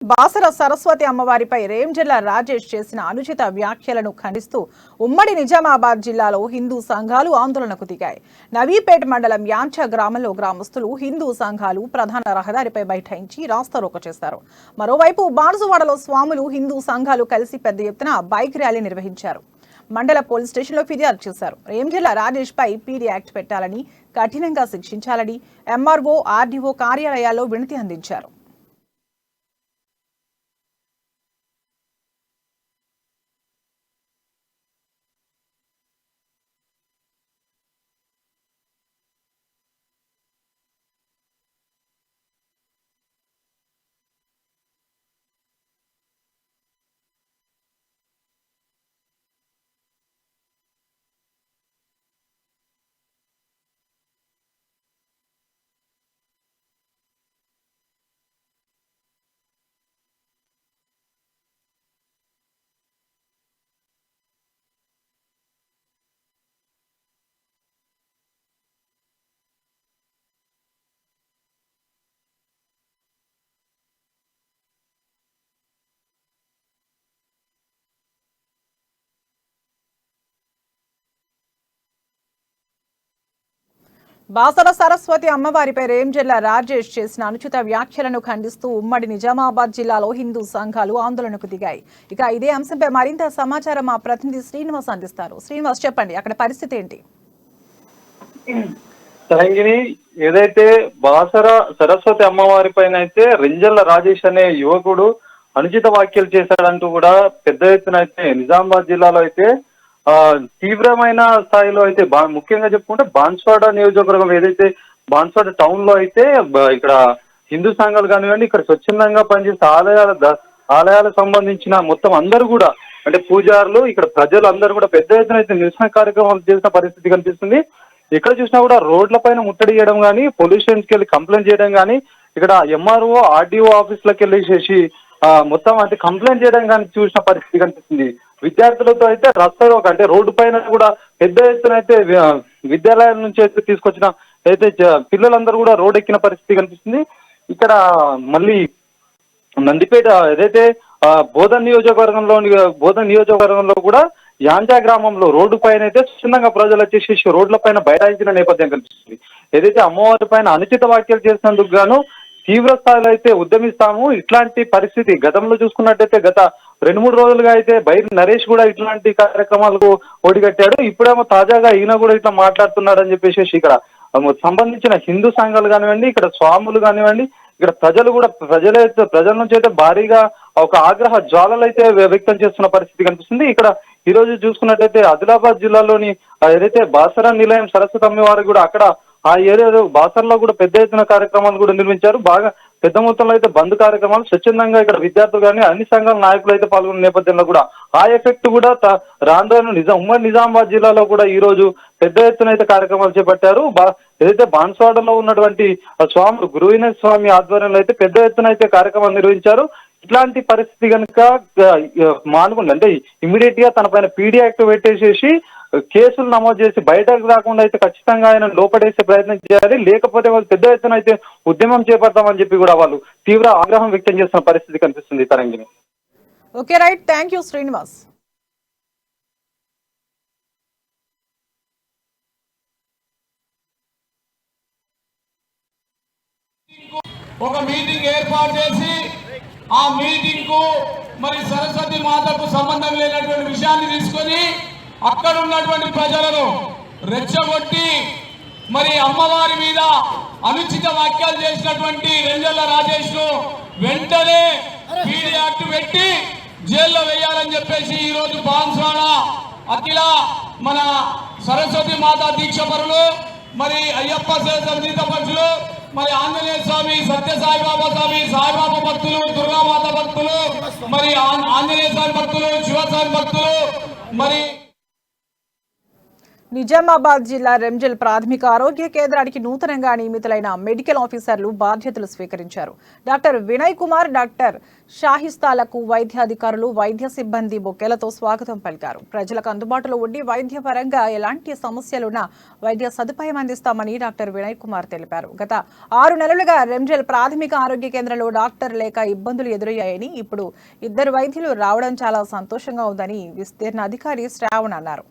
బాసర సరస్వతి అమ్మవారిపై రేంజర్ల రాజేష్ చేసిన అనుచిత వ్యాఖ్యలను ఖండిస్తూ ఉమ్మడి నిజామాబాద్ జిల్లాలో హిందూ సంఘాలు ఆందోళనకు దిగాయి. నవీపేట్ మండలం యాంచ గ్రామంలో గ్రామస్తులు హిందూ సంఘాలు ప్రధాన రహదారిపై బైఠాయించి రాస్తారోకో చేశారు. మరోవైపు బాన్సువాడలో స్వాములు హిందూ సంఘాలు కలిసి పెద్ద ఎత్తున బైక్ ర్యాలీ నిర్వహించారు. మండల పోలీస్ స్టేషన్లో ఫిర్యాదు చేశారు. రేంజర్ల రాజేష్ పై పీడీ యాక్ట్ పెట్టాలని, కఠినంగా శిక్షించాలని ఎంఆర్ఓ, ఆర్డీఓ కార్యాలయాల్లో వినతి అందించారు. బాసర సరస్వతి అమ్మవారిపై రేంజర్ల రాజేష్ చేసిన అనుచిత వ్యాఖ్యలను ఖండిస్తూ ఉమ్మడి నిజామాబాద్ జిల్లాలో హిందూ సంఘాలు ఆందోళనకు దిగాయి. ఇక ఇదే అంశంపై మరింత సమాచారం మా ప్రతినిధి శ్రీనివాస్ అందిస్తారు. శ్రీనివాస్, చెప్పండి, అక్కడ పరిస్థితి ఏంటి? తరంగిణి, ఏదైతే బాసర సరస్వతి అమ్మవారి పైన అయితే రేంజర్ల రాజేష్ అనే యువకుడు అనుచిత వ్యాఖ్యలు చేశాడంటూ కూడా పెద్ద ఎత్తున అయితే నిజామాబాద్ జిల్లాలో అయితే తీవ్రమైన స్థాయిలో అయితే ముఖ్యంగా చెప్పుకుంటే బాన్స్వాడ నియోజకవర్గం ఏదైతే బాన్స్వాడ టౌన్ లో అయితే ఇక్కడ హిందూ సంఘాలు కానివ్వండి, ఇక్కడ స్వచ్ఛందంగా పనిచేసే ఆలయాలకు సంబంధించిన మొత్తం అందరూ కూడా అంటే పూజారులు, ఇక్కడ ప్రజలు అందరూ కూడా పెద్ద ఎత్తున అయితే నిరసన కార్యక్రమాలు చేసిన పరిస్థితి కనిపిస్తుంది. ఎక్కడ చూసినా కూడా రోడ్ల పైన ముట్టడి చేయడం కానీ, పోలీస్ స్టేషన్కి వెళ్ళి కంప్లైంట్ చేయడం కానీ, ఇక్కడ ఎంఆర్ఓ, ఆర్డీఓ ఆఫీసులకు వెళ్ళేసేసి మొత్తం అంటే కంప్లైంట్ చేయడం కానీ చూసిన పరిస్థితి కనిపిస్తుంది. విద్యార్థులతో అయితే రస్తారోకో అంటే రోడ్డు పైన కూడా పెద్ద ఎత్తున అయితే విద్యాలయాల నుంచి అయితే తీసుకొచ్చిన అయితే పిల్లలందరూ కూడా రోడ్ ఎక్కిన పరిస్థితి కనిపిస్తుంది. ఇక్కడ మళ్ళీ నందిపేట ఏదైతే బోధన్ నియోజకవర్గంలో కూడా యాంజా గ్రామంలో రోడ్డు పైన అయితే చిన్నగా ప్రజలు వచ్చేసి రోడ్ల పైన బైఠాయించిన నేపథ్యం కనిపిస్తుంది. ఏదైతే అమ్మవారి పైన అనుచిత వ్యాఖ్యలు చేసినందుకు గాను తీవ్ర స్థాయిలో అయితే ఉద్యమిస్తాము. ఇట్లాంటి పరిస్థితి గతంలో చూసుకున్నట్టయితే గత 2-3 రోజులుగా అయితే బైరి నరేష్ కూడా ఇట్లాంటి కార్యక్రమాలకు ఓడిగట్టాడు. ఇప్పుడేమో తాజాగా ఈయన కూడా ఇట్లా మాట్లాడుతున్నాడు అని చెప్పేసి ఇక్కడ సంబంధించిన హిందూ సంఘాలు కానివ్వండి, ఇక్కడ స్వాములు కానివ్వండి, ఇక్కడ ప్రజలు కూడా ప్రజల నుంచి అయితే భారీగా ఒక ఆగ్రహ జ్వాలలు అయితే వ్యక్తం చేస్తున్న పరిస్థితి కనిపిస్తుంది. ఇక్కడ ఈ రోజు చూసుకున్నట్టయితే ఆదిలాబాద్ జిల్లాలోని ఏదైతే బాసర నిలయం సరస్వతి అమ్మవారు కూడా అక్కడ ఆ ఏరియాలో బాసర్లో కూడా పెద్ద ఎత్తున కార్యక్రమాలు కూడా నిర్వహించారు. బాగా పెద్ద మొత్తంలో అయితే బంద్ కార్యక్రమాలు స్వచ్ఛందంగా ఇక్కడ విద్యార్థులు కానీ అన్ని సంఘాల నాయకులు అయితే పాల్గొన్న నేపథ్యంలో కూడా ఆ ఎఫెక్ట్ కూడా రాను ఉమ్మడి నిజామాబాద్ జిల్లాలో కూడా ఈ రోజు పెద్ద ఎత్తున అయితే కార్యక్రమాలు చేపట్టారు. ఏదైతే బాన్స్వాడలో ఉన్నటువంటి స్వామి గురువిన స్వామి ఆధ్వర్యంలో అయితే పెద్ద ఎత్తున అయితే కార్యక్రమాలు నిర్వహించారు. ఇట్లాంటి పరిస్థితి కనుక మానుకుంది అంటే ఇమీడియట్ గా తన పైన పీడీ యాక్ట్ పెట్టేసేసి కేసులు నమోదు చేసి బయటకు రాకుండా అయితే ఖచ్చితంగా ఆయన లోపడేసే ప్రయత్నం చేయాలి. లేకపోతే వాళ్ళు పెద్ద ఎత్తున అయితే ఉద్యమం చేపడతామని చెప్పి కూడా వాళ్ళు తీవ్ర ఆగ్రహం వ్యక్తం చేస్తున్న పరిస్థితి కనిపిస్తుంది. Tarangini. Okay, right, thank you Srinivas. ఒక మీటింగ్ ఏర్పాటు చేసి ఆ మీటింగ్ కు మరి సరస్వతి మాతకు సంబంధం లేనటువంటి విషయాన్ని తీసుకొని అక్కడ ఉన్నటువంటి ప్రజలను రెచ్చగొట్టి మరి అమ్మవారి మీద అనుచిత వ్యాఖ్యలు చేసినటువంటి రేంజర్ల రాజేష్ ను వెంటనే పీడీ యాక్ట్ పెట్టి జైల్లో వేయాలని చెప్పేసి ఈ రోజు బాన్స్వాడ అఖిల మన సరస్వతి మాత దీక్షపరులు, మరి అయ్యప్ప సంగీత పక్షులు, మరి ఆంజనేయ స్వామి, సత్య సాయిబాబా స్వామి, సాయిబాబా భక్తులు, దుర్గామాత భక్తులు, మరి ఆంజనేయ స్వామి భక్తులు, శివస్వామి భక్తులు, మరి నిజామాబాద్ జిల్లా రెంజల్ ప్రాథమిక ఆరోగ్య కేంద్రానికి నూతనంగా నియమితులైన మెడికల్ ఆఫీసర్లు బాధ్యతలు స్వీకరించారు. డాక్టర్ వినయ్ కుమార్, డాక్టర్ షాహిస్తాలకు వైద్యాధికారులు, వైద్య సిబ్బంది బొకేలతో స్వాగతం పలికారు. ప్రజలకు అందుబాటులో ఉండి వైద్యపరంగా ఎలాంటి సమస్యలున్నా వైద్య సదుపాయం అందిస్తామని డాక్టర్ వినయ్ కుమార్ తెలిపారు. గత 6 నెలలుగా రెంజల్ ప్రాథమిక ఆరోగ్య కేంద్రంలో డాక్టర్ లేక ఇబ్బందులు ఎదురయ్యాయని, ఇప్పుడు 2 వైద్యులు రావడం చాలా సంతోషంగా ఉందని విస్తీర్ణ అధికారి శ్రావణ్ అన్నారు.